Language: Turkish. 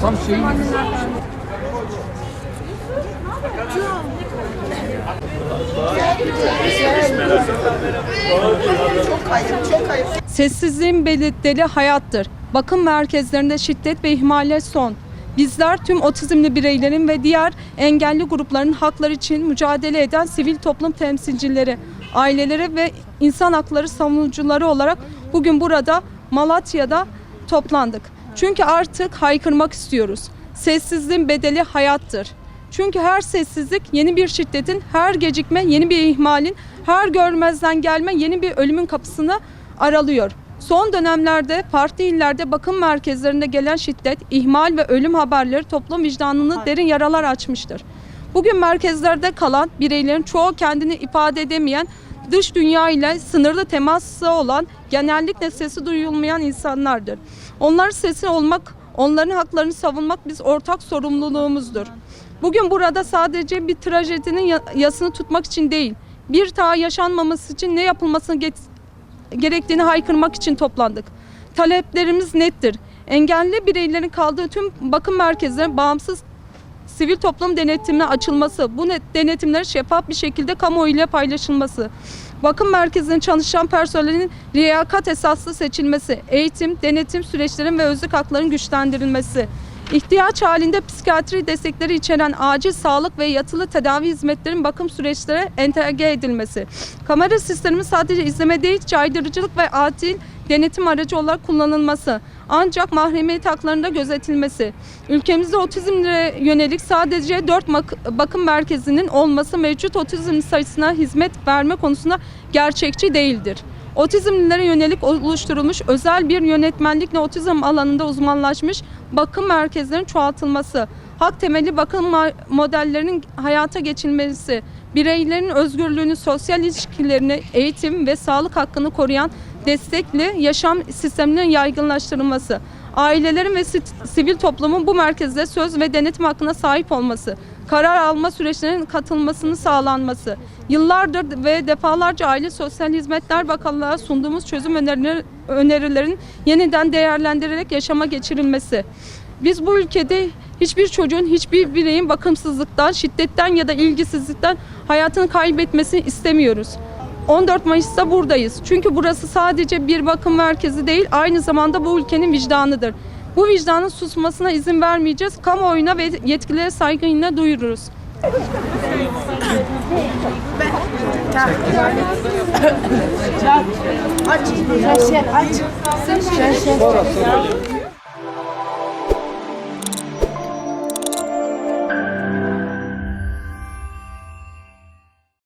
Tam şey. Sessizliğin bedeli hayattır. Bakım merkezlerinde şiddet ve ihmale son. Bizler tüm otizmli bireylerin ve diğer engelli grupların hakları için mücadele eden sivil toplum temsilcileri, aileleri ve insan hakları savunucuları olarak bugün burada Malatya'da toplandık. Çünkü artık haykırmak istiyoruz. Sessizliğin bedeli hayattır. Çünkü her sessizlik yeni bir şiddetin, her gecikme yeni bir ihmalin, her görmezden gelme yeni bir ölümün kapısını aralıyor. Son dönemlerde farklı illerde bakım merkezlerinde gelen şiddet, ihmal ve ölüm haberleri toplum vicdanını derin yaralar açmıştır. Bugün merkezlerde kalan bireylerin çoğu kendini ifade edemeyen, dış dünya ile sınırlı teması olan, genellikle sesi duyulmayan insanlardır. Onların sesi olmak, onların haklarını savunmak biz ortak sorumluluğumuzdur. Bugün burada sadece bir trajedinin yasını tutmak için değil, bir daha yaşanmaması için ne yapılmasını gerektiğini haykırmak için toplandık. Taleplerimiz nettir. Engelli bireylerin kaldığı tüm bakım merkezlerinin bağımsız sivil toplum denetimine açılması, bu denetimlerin şeffaf bir şekilde kamuoyu ile paylaşılması, bakım merkezinin çalışan personelin liyakat esaslı seçilmesi, eğitim, denetim süreçlerinin ve özlük haklarının güçlendirilmesi, ihtiyaç halinde psikiyatri destekleri içeren acil sağlık ve yatılı tedavi hizmetlerinin bakım süreçlere entegre edilmesi, kamera sisteminin sadece izleme değil, caydırıcılık ve adil denetim aracı olarak kullanılması, ancak mahremiyet haklarında gözetilmesi, ülkemizde otizmle yönelik sadece 4 bakım merkezinin olması mevcut otizm sayısına hizmet verme konusunda gerçekçi değildir. Otizmlilere yönelik oluşturulmuş özel bir yönetmenlikle otizm alanında uzmanlaşmış bakım merkezlerinin çoğaltılması, hak temelli bakım modellerinin hayata geçirilmesi, bireylerin özgürlüğünü, sosyal ilişkilerini, eğitim ve sağlık hakkını koruyan destekli yaşam sisteminin yaygınlaştırılması, ailelerin ve sivil toplumun bu merkezde söz ve denetim hakkına sahip olması, karar alma süreçlerinin katılmasının sağlanması, yıllardır ve defalarca Aile Sosyal Hizmetler Bakanlığı'na sunduğumuz çözüm önerilerin yeniden değerlendirilerek yaşama geçirilmesi. Biz bu ülkede hiçbir çocuğun, hiçbir bireyin bakımsızlıktan, şiddetten ya da ilgisizlikten hayatını kaybetmesini istemiyoruz. 14 Mayıs'ta buradayız. Çünkü burası sadece bir bakım merkezi değil, aynı zamanda bu ülkenin vicdanıdır. Bu vicdanın susmasına izin vermeyeceğiz. Kamuoyuna ve yetkililere saygıyla duyururuz. Aç.